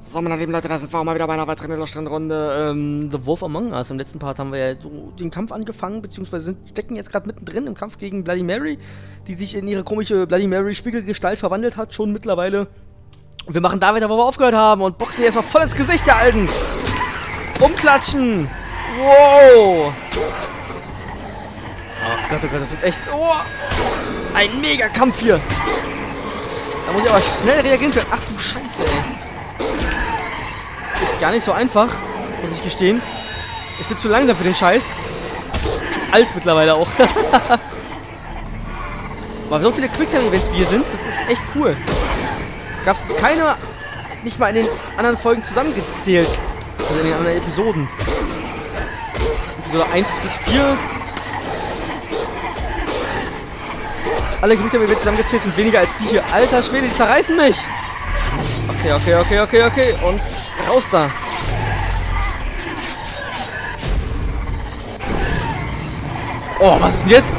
So, meine lieben Leute, da sind wir auch mal wieder bei einer weiteren illustrierten Runde The Wolf Among Us. Im letzten Part haben wir ja so den Kampf angefangen, beziehungsweise stecken jetzt gerade mittendrin im Kampf gegen Bloody Mary, die sich in ihre komische Bloody Mary Spiegelgestalt verwandelt hat, schon mittlerweile. Und wir machen da weiter, wo wir aufgehört haben und boxen die erstmal voll ins Gesicht der Alten. Umklatschen. Wow. Oh Gott, das wird echt... Oh, ein Mega-Kampf hier. Da muss ich aber schnell reagieren können. Ach du Scheiße, ey. Das ist gar nicht so einfach, muss ich gestehen. Ich bin zu langsam für den Scheiß. Zu alt mittlerweile auch. Aber so viele Quicktime-Events wie hier sind, das ist echt cool. Es gab keine, nicht mal in den anderen Folgen zusammengezählt. Also in den anderen Episoden. Episode 1 bis 4. Alle Quicktime-Events zusammengezählt sind weniger als die hier. Alter Schwede, die zerreißen mich! Okay. Und raus da. Oh, was ist denn jetzt?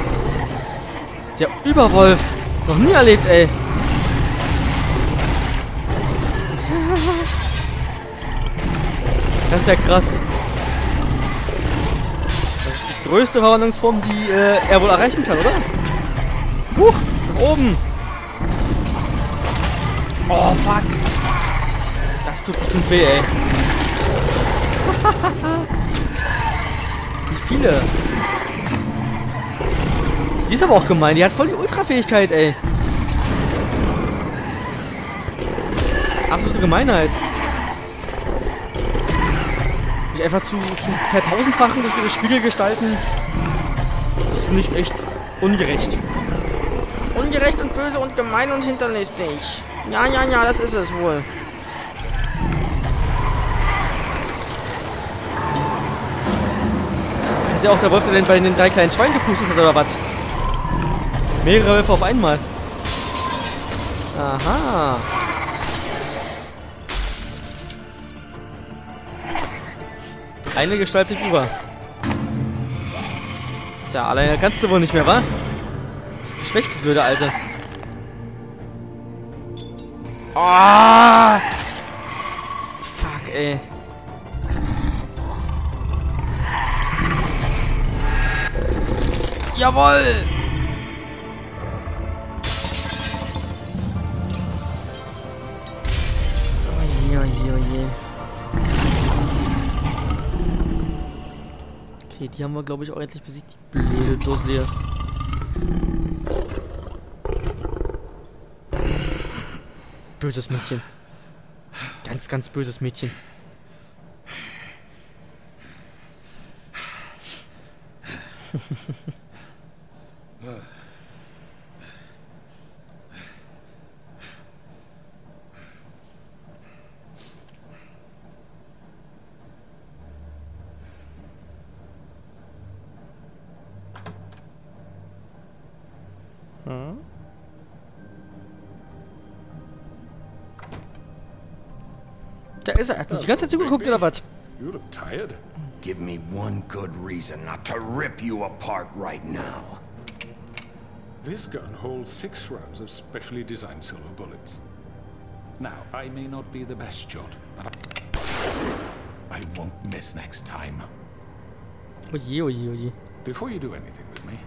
Der Überwolf. Noch nie erlebt, ey. Das ist ja krass. Das ist die größte Verwandlungsform, die er wohl erreichen kann, oder? Huch, nach oben. Oh, fuck. Das tut bestimmt weh, ey. Wie viele? Die ist aber auch gemein. Die hat voll die Ultrafähigkeit, ey. Absolute Gemeinheit. Mich einfach zu vertausendfachen durch ihre Spiegelgestalten. Das finde ich echt ungerecht. Ungerecht und böse und gemein und hinterlistig. Ja, das ist es wohl. Das ist ja auch der Wolf, der denn bei den 3 kleinen Schweinen gepustet hat, oder was? Mehrere Wölfe auf einmal. Aha. Eine Gestalt blieb über. Tja, alleine kannst du wohl nicht mehr, wa? Du bist geschwächt, du blöde Alte. Oh! Fuck, ey. Jawohl! Oje. Okay, die haben wir, glaube ich, auch endlich besiegt, die blöde Dusselige. Böses Mädchen. Ganz böses Mädchen. Da ist er. Hat mich die ganze Zeit zugeguckt, oder was? You look tired. Give me one good reason not to rip you apart right now. This gun holds 6 rounds of specially designed silver bullets. Now, I may not be the best shot, but I won't miss next time. Oje. Before you do anything with me,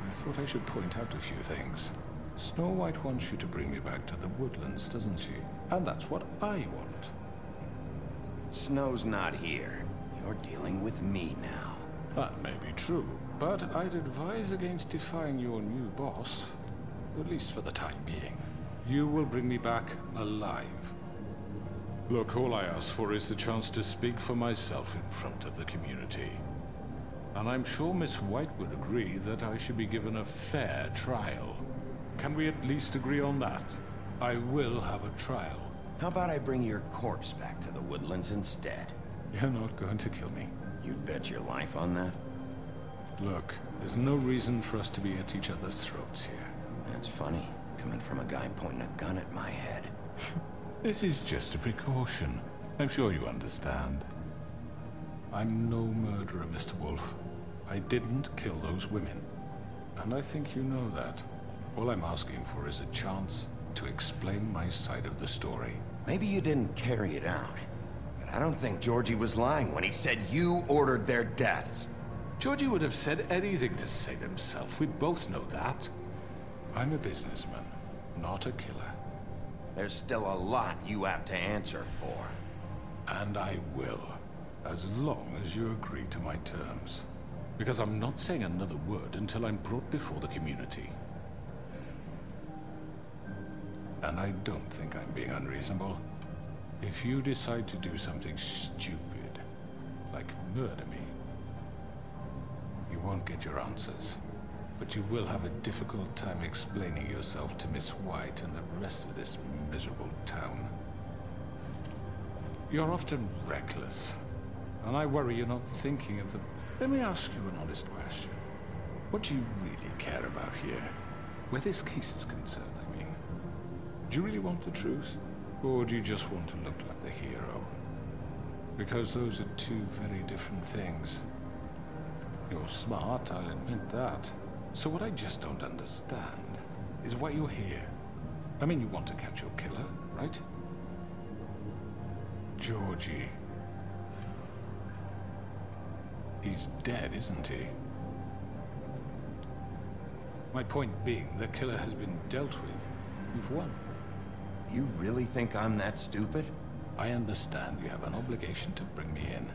I thought I should point out a few things. Snow White wants you to bring me back to the woodlands, doesn't she? And that's what I want. Snow's not here. You're dealing with me now. That may be true, but I'd advise against defying your new boss, at least for the time being. You will bring me back alive. Look, all I ask for is the chance to speak for myself in front of the community. And I'm sure Miss White would agree that I should be given a fair trial. Can we at least agree on that? I will have a trial. How about I bring your corpse back to the woodlands instead? You're not going to kill me. You'd bet your life on that? Look, there's no reason for us to be at each other's throats here. That's funny, coming from a guy pointing a gun at my head. This is just a precaution. I'm sure you understand. I'm no murderer, Mr. Wolf. I didn't kill those women. And I think you know that. All I'm asking for is a chance to explain my side of the story. Maybe you didn't carry it out. I don't think Georgie was lying when he said you ordered their deaths. Georgie would have said anything to save himself. We both know that. I'm a businessman, not a killer. There's still a lot you have to answer for. And I will, as long as you agree to my terms. Because I'm not saying another word until I'm brought before the community. And I don't think I'm being unreasonable. If you decide to do something stupid, like murder me, you won't get your answers. But you will have a difficult time explaining yourself to Miss White and the rest of this miserable town. You're often reckless, and I worry you're not thinking of the... Let me ask you an honest question. What do you really care about here? Where this case is concerned, I mean. Do you really want the truth? Or do you just want to look like the hero? Because those are two very different things. You're smart, I'll admit that. So what I just don't understand is why you're here. I mean, you want to catch your killer, right? Georgie. He's dead, isn't he? My point being, the killer has been dealt with. You've won. You really think I'm that stupid? I understand you have an obligation to bring me in,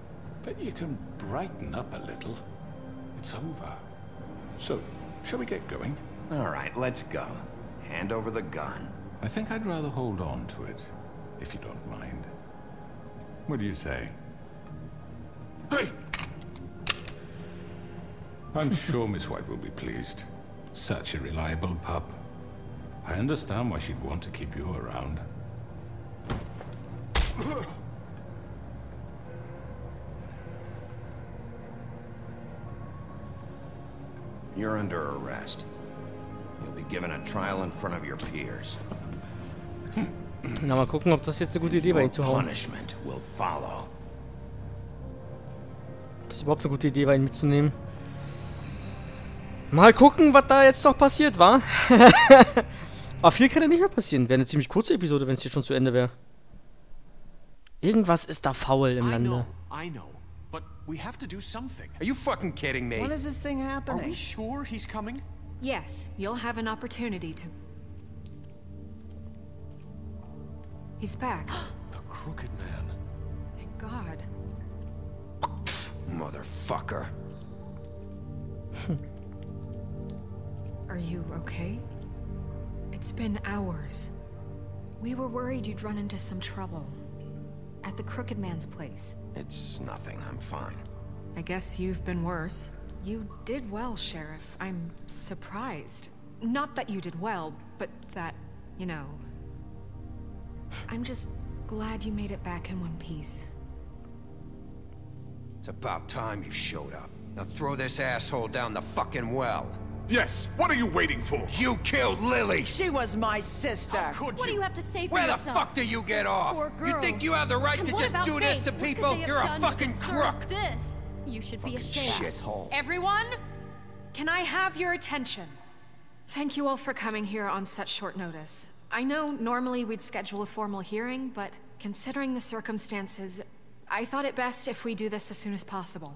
but you can brighten up a little. It's over. So, shall we get going? All right, let's go. Hand over the gun. I think I'd rather hold on to it, if you don't mind. What do you say? Hey! I'm sure Miss White will be pleased. Such a reliable pup. I understand why she'd want to keep you around. You're under arrest. You'll be given a trial in front of your peers. Na, mal gucken, ob das jetzt eine gute Idee war, ihn zu hauen. Punishment will follow. Das ist überhaupt eine gute Idee war, ihn mitzunehmen. Mal gucken, was da jetzt noch passiert, wa? Aber viel kann ja nicht mehr passieren. Wäre eine ziemlich kurze Episode, wenn es hier schon zu Ende wäre. Irgendwas ist da faul im Lande. I know. But we have to do something. Are you fucking kidding me? When is this thing happening? Are we sure he's coming? Yes, you'll have an opportunity to... He's back. The Crooked Man. Thank God. Motherfucker. Are you okay? It's been hours. We were worried you'd run into some trouble. At the Crooked Man's place. It's nothing, I'm fine. I guess you've been worse. You did well, Sheriff. I'm surprised. Not that you did well, but that, you know... I'm just glad you made it back in one piece. It's about time you showed up. Now throw this asshole down the fucking well. Yes, what are you waiting for? You killed Lily! She was my sister. Could What do you have to say for Where the yourself? fuck do you get off? Poor You girls. think you have the right And to what just about do this Faith? to What could people? they have You're a done to fucking deserve crook! This. You should be ashamed. Shithole. Everyone, can I have your attention? Thank you all for coming here on such short notice. I know normally we'd schedule a formal hearing, but considering the circumstances, I thought it best if we do this as soon as possible.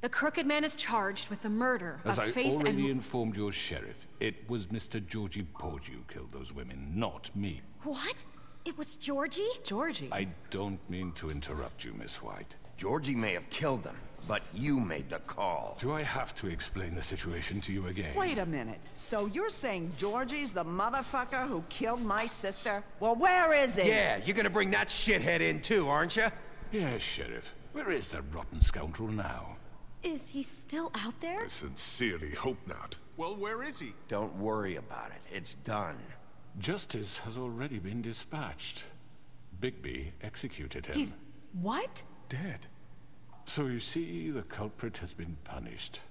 The Crooked Man is charged with the murder As of I Faith already and... informed your sheriff, it was Mr. Georgie Porgy who killed those women, not me. What? It was Georgie? Georgie? I don't mean to interrupt you, Miss White. Georgie may have killed them, but you made the call. Do I have to explain the situation to you again? Wait a minute. So you're saying Georgie's the motherfucker who killed my sister? Well, where is he? Yeah, you're gonna bring that shithead in too, aren't you? Yes, Sheriff. Where is that rotten scoundrel now? Is he still out there? I sincerely hope not. Well, where is he? Don't worry about it. It's done. Justice has already been dispatched. Bigby executed him. He's... what? Dead. So you see, the culprit has been punished.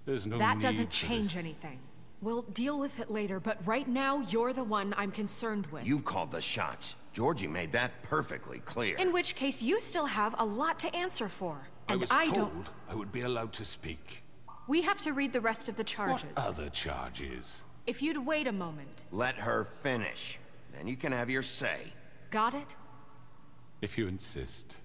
There's no That need doesn't for change this. anything. We'll deal with it later, but right now, you're the one I'm concerned with. You called the shots. Georgie made that perfectly clear. In which case, you still have a lot to answer for. I And was I told don't... I would be allowed to speak. We have to read the rest of the charges. What other charges? If you'd wait a moment. Let her finish. Then you can have your say. Got it? If you insist.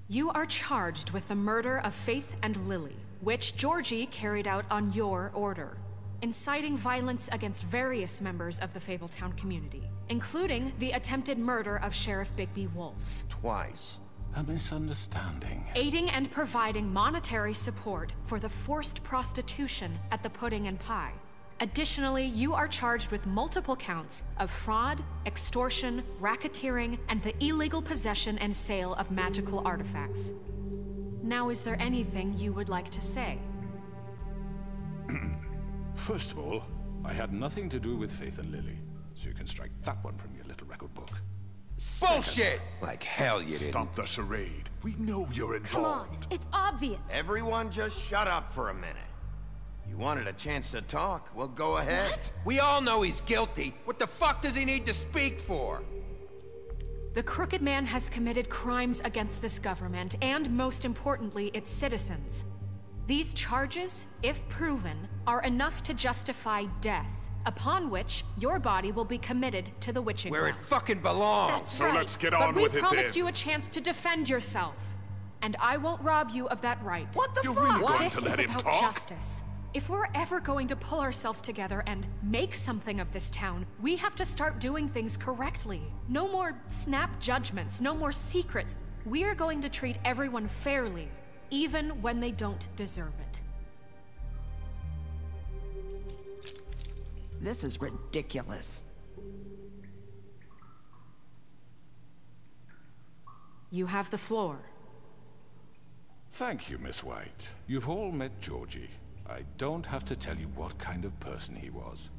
You are charged with the murder of Faith and Lily, which Georgie carried out on your order, inciting violence against various members of the Fabletown community, including the attempted murder of Sheriff Bigby Wolf. Twice. A misunderstanding. Aiding and providing monetary support for the forced prostitution at the Pudding and Pie. Additionally, you are charged with multiple counts of fraud, extortion, racketeering, and the illegal possession and sale of magical artifacts. Now, is there anything you would like to say? First of all, I had nothing to do with Faith and Lily, so you can strike that one from your little record book. Bullshit! Like hell you didn't. Stop the charade. We know you're Come on, involved. it's obvious. Everyone just shut up for a minute. You wanted a chance to talk? Well, go ahead. What? We all know he's guilty. What the fuck does he need to speak for? The Crooked Man has committed crimes against this government, and most importantly, its citizens. These charges, if proven, are enough to justify death, upon which your body will be committed to the witching Where it well. fucking belongs. That's So right. let's get but on with it we promised then. you a chance to defend yourself, and I won't rob you of that right. What the You're fuck? really going This to is let him about talk? justice. If we're ever going to pull ourselves together and make something of this town, we have to start doing things correctly. No more snap judgments, no more secrets. We are going to treat everyone fairly, even when they don't deserve it. This is ridiculous. You have the floor. Thank you, Miss White. You've all met Georgie. I don't have to tell you what kind of person he was.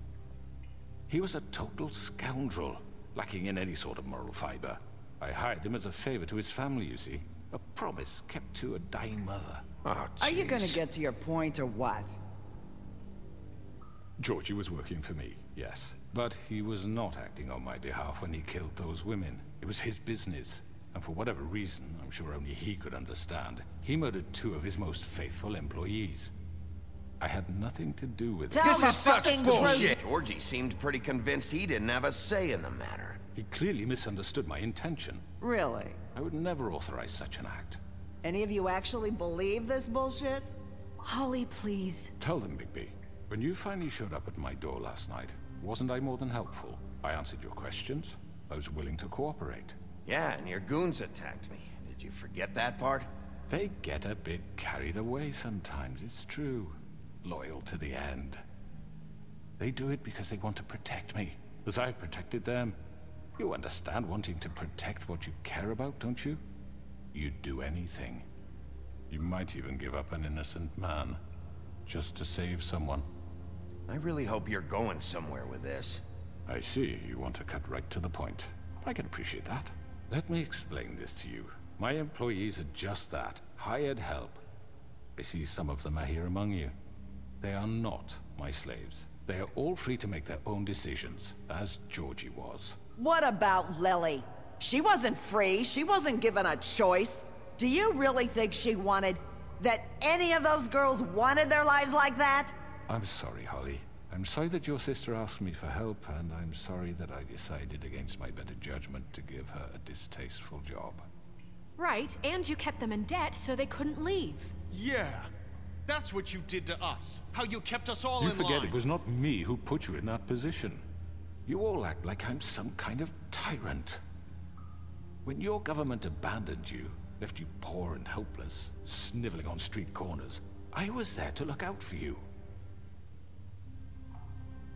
He was a total scoundrel, lacking in any sort of moral fiber. I hired him as a favor to his family, you see. A promise kept to a dying mother. Oh, Are you gonna jeez. get to your point or what? Georgie was working for me, yes. But he was not acting on my behalf when he killed those women. It was his business. And for whatever reason, I'm sure only he could understand, he murdered 2 of his most faithful employees. I had nothing to do with it. Tell This the is such fucking bullshit. truth. Georgie seemed pretty convinced he didn't have a say in the matter. He clearly misunderstood my intention. Really? I would never authorize such an act. Any of you actually believe this bullshit? Holly, please. Tell them, Bigby. When you finally showed up at my door last night, wasn't I more than helpful? I answered your questions. I was willing to cooperate. Yeah, and your goons attacked me. Did you forget that part? They get a bit carried away sometimes, it's true. Loyal to the end. They do it because they want to protect me, as I protected them. You understand wanting to protect what you care about, don't you? You'd do anything. You might even give up an innocent man, just to save someone. I really hope you're going somewhere with this. I see, you want to cut right to the point. I can appreciate that. Let me explain this to you. My employees are just that, hired help. I see some of them are here among you. They are not my slaves. They are all free to make their own decisions, as Georgie was. What about Lily? She wasn't free. She wasn't given a choice. Do you really think she wanted... that any of those girls wanted their lives like that? I'm sorry, Holly. I'm sorry that your sister asked me for help, and I'm sorry that I decided against my better judgment to give her a distasteful job. Right, and you kept them in debt so they couldn't leave. Yeah. That's what you did to us. How you kept us all You in forget line. it was not me who put you in that position. You all act like I'm some kind of tyrant. When your government abandoned you, left you poor and helpless, sniveling on street corners, I was there to look out for you.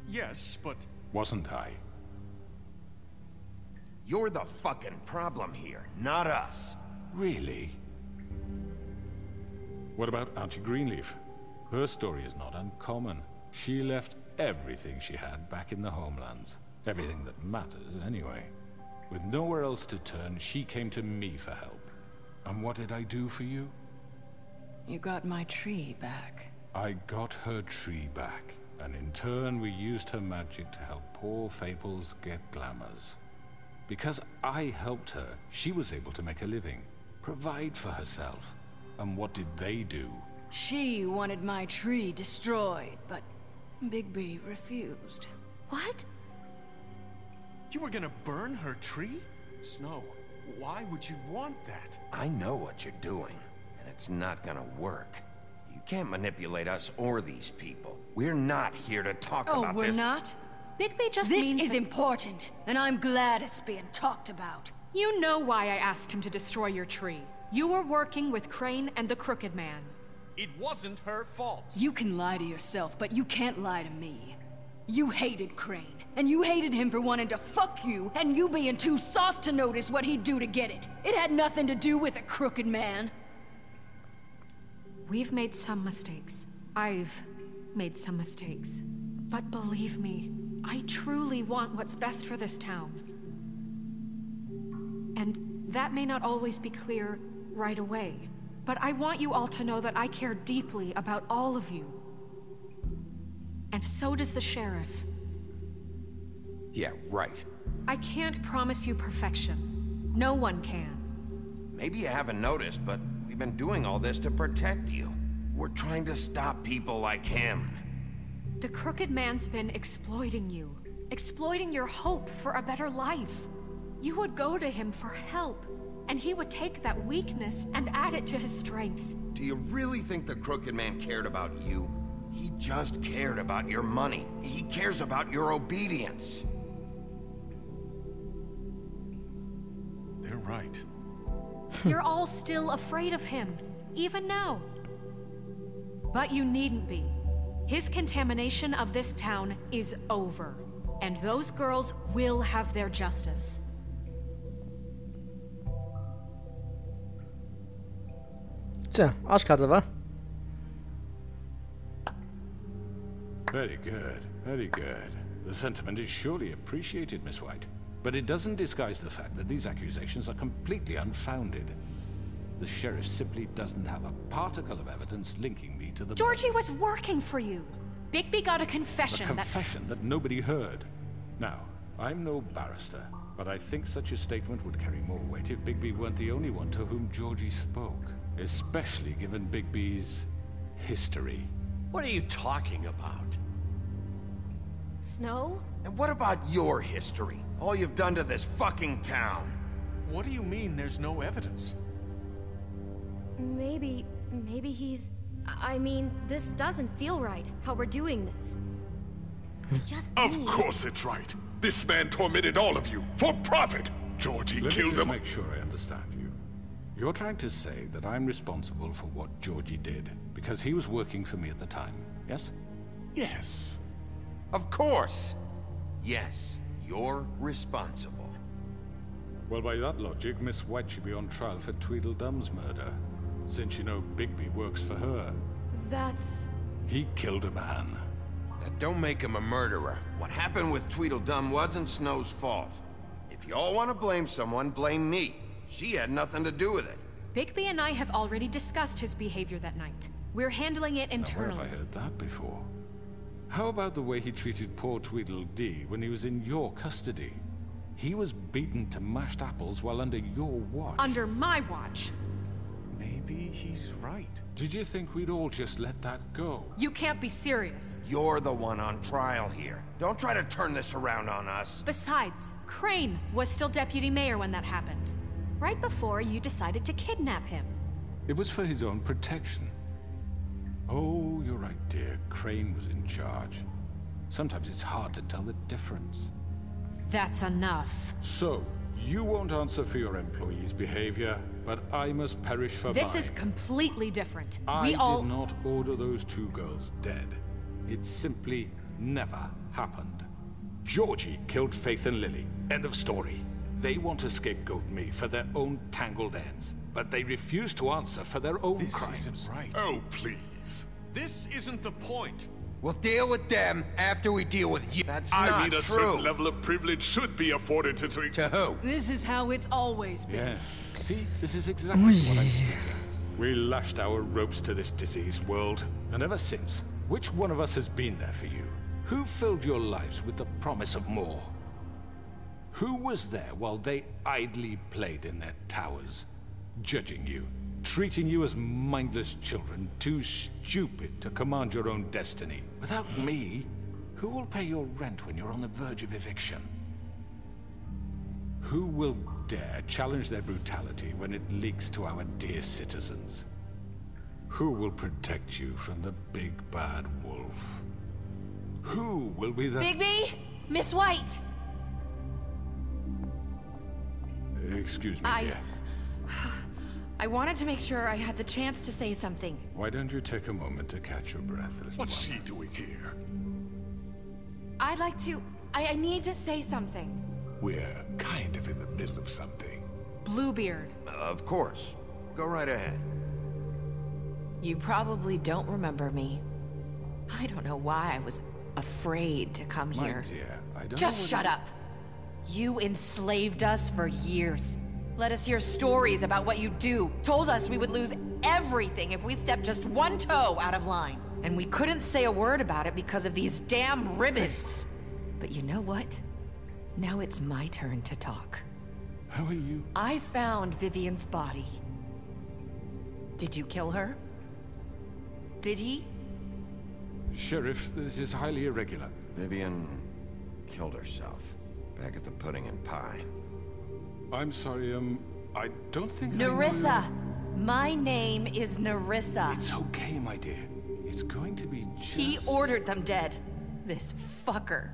Yes, but... Wasn't I? You're the fucking problem here, not us. Really? What about Auntie Greenleaf? Her story is not uncommon. She left everything she had back in the homelands. Everything that matters, anyway. With nowhere else to turn, she came to me for help. And what did I do for you? You got my tree back. I got her tree back, and in turn we used her magic to help poor Fables get glamours. Because I helped her, she was able to make a living, provide for herself. And what did they do? She wanted my tree destroyed, but Bigby refused. What? You were gonna burn her tree? Snow, why would you want that? I know what you're doing, and it's not gonna work. You can't manipulate us or these people. We're not here to talk about this. Oh, we're not? Bigby just This means is that- important, and I'm glad it's being talked about. You know why I asked him to destroy your tree. You were working with Crane and the Crooked Man. It wasn't her fault. You can lie to yourself, but you can't lie to me. You hated Crane, and you hated him for wanting to fuck you, and you being too soft to notice what he'd do to get it. It had nothing to do with the Crooked Man. We've made some mistakes. I've made some mistakes. But believe me, I truly want what's best for this town. And that may not always be clear right away. But I want you all to know that I care deeply about all of you. And so does the sheriff. Yeah, right. I can't promise you perfection. No one can. Maybe you haven't noticed, but we've been doing all this to protect you. We're trying to stop people like him. The Crooked Man's been exploiting you. Exploiting your hope for a better life. You would go to him for help, and he would take that weakness and add it to his strength. Do you really think the Crooked Man cared about you? He just cared about your money. He cares about your obedience. They're right. You're all still afraid of him, even now. But you needn't be. His contamination of this town is over, and those girls will have their justice. Tja, Arschkarte, wa? Very good, very good. The sentiment is surely appreciated, Miss White. But it doesn't disguise the fact that these accusations are completely unfounded. The sheriff simply doesn't have a particle of evidence linking me to the... Georgie was working for you. Bigby got a confession A confession that nobody heard. Now, I'm no barrister, but I think such a statement would carry more weight if Bigby weren't the only one to whom Georgie spoke. Especially given Bigby's history. What are you talking about? Snow? And what about your history? All you've done to this fucking town? What do you mean there's no evidence? Maybe he's... I mean, this doesn't feel right, how we're doing this. I just Of need... course it's right. This man tormented all of you, for profit. Georgie Let me killed just him. make sure I understand you. You're trying to say that I'm responsible for what Georgie did, because he was working for me at the time, yes? Yes. Of course. Yes, you're responsible. Well, by that logic, Miss White should be on trial for Tweedledum's murder, since you know Bigby works for her. That's... He killed a man. Now, don't make him a murderer. What happened with Tweedledum wasn't Snow's fault. If you all want to blame someone, blame me. She had nothing to do with it. Bigby and I have already discussed his behavior that night. We're handling it Now, internally. where have I heard that before? How about the way he treated poor Tweedledee when he was in your custody? He was beaten to mashed apples while under your watch. Under my watch. Maybe he's right. Did you think we'd all just let that go? You can't be serious. You're the one on trial here. Don't try to turn this around on us. Besides, Crane was still deputy mayor when that happened. Right before you decided to kidnap him. It was for his own protection. Oh, you're right, dear. Crane was in charge. Sometimes it's hard to tell the difference. That's enough. So, you won't answer for your employees' behavior, but I must perish for This mine. is completely different. I did not order those two girls dead. It simply never happened. Georgie killed Faith and Lily. End of story. They want to scapegoat me for their own tangled ends, but they refuse to answer for their own crimes. This isn't right. Oh, please. This isn't the point. We'll deal with them after we deal with you. That's I not mean, a true. certain level of privilege should be afforded to... To who? This is how it's always been. Yes. See, this is exactly what I'm speaking. We lashed our ropes to this diseased world, and ever since, which one of us has been there for you? Who filled your lives with the promise of more? Who was there while they idly played in their towers, judging you, treating you as mindless children, too stupid to command your own destiny? Without me, who will pay your rent when you're on the verge of eviction? Who will dare challenge their brutality when it leaks to our dear citizens? Who will protect you from the big bad wolf? Who will be the... Bigby? Miss White! Excuse me, dear. I wanted to make sure I had the chance to say something. Why don't you take a moment to catch your breath, little What's one? she doing here? I'd like to... I need to say something. We're kind of in the middle of something. Bluebeard. Of course. Go right ahead. You probably don't remember me. I don't know why I was afraid to come My here. dear, I don't Just know shut up. You enslaved us for years. Let us hear stories about what you do. Told us we would lose everything if we stepped just one toe out of line. And we couldn't say a word about it because of these damn ribbons. But you know what? Now it's my turn to talk. How are you? I found Vivian's body. Did you kill her? Did he? Sheriff, this is highly irregular. Vivian killed herself back at the Pudding and Pie. I'm sorry, I don't think Nerissa! My name is Nerissa. It's okay, my dear. It's going to be just... He ordered them dead. This fucker.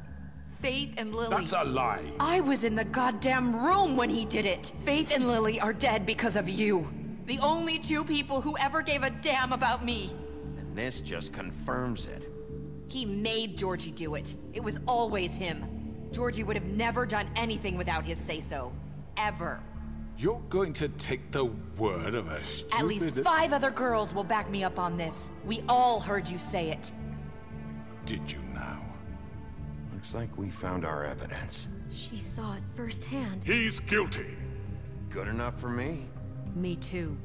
Faith and Lily... That's a lie! I was in the goddamn room when he did it! Faith and Lily are dead because of you. The only two people who ever gave a damn about me. And this just confirms it. He made Georgie do it. It was always him. Georgie would have never done anything without his say-so. Ever. You're going to take the word of a stupid... At least 5 other girls will back me up on this. We all heard you say it. Did you now? Looks like we found our evidence. She saw it firsthand. He's guilty. Good enough for me. Me too.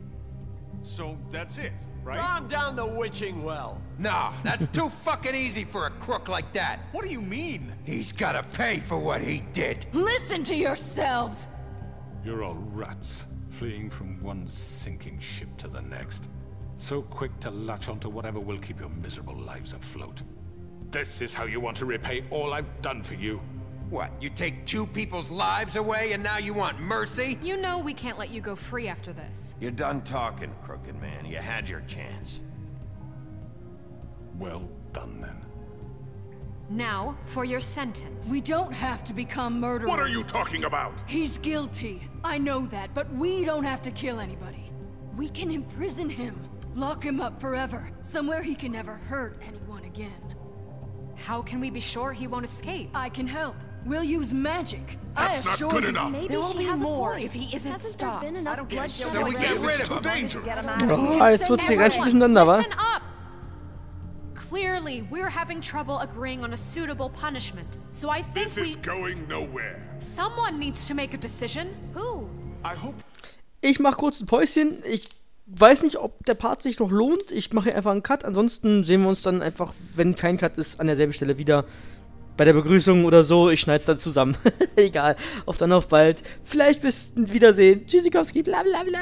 So that's it, right? Calm down the witching well. Nah, that's too fucking easy for a crook like that. What do you mean? He's gotta pay for what he did. Listen to yourselves! You're all rats, fleeing from one sinking ship to the next. So quick to latch onto whatever will keep your miserable lives afloat. This is how you want to repay all I've done for you? What, you take 2 people's lives away and now you want mercy? You know we can't let you go free after this. You're done talking, crooked man. You had your chance. Well done, then. Now, for your sentence. We don't have to become murderers. What are you talking about? He's guilty. I know that, but we don't have to kill anybody. We can imprison him. Lock him up forever. Somewhere he can never hurt anyone again. How can we be sure he won't escape? I can help. We'll use magic. That's not good enough. Maybe There will she be has more a point. if he isn't Hasn't stopped. there been enough bloodshed? So we get rid of him. Dangerous. Oh, jetzt wird's hier ganz durcheinander, wa? Listen up! Clearly, we're having trouble agreeing on a suitable punishment. So I think This is going nowhere. someone needs to make a decision. Who? I hope... Ich mache kurz ein Päuschen. Ich weiß nicht, ob der Part sich noch lohnt. Ich mache hier einfach einen Cut. Ansonsten sehen wir uns dann einfach, wenn kein Cut ist, an derselben Stelle wieder. Bei der Begrüßung oder so. Ich schneide es dann zusammen. Egal. Auf dann auf bald. Vielleicht bis Wiedersehen. Tschüssikowski. Blablabla.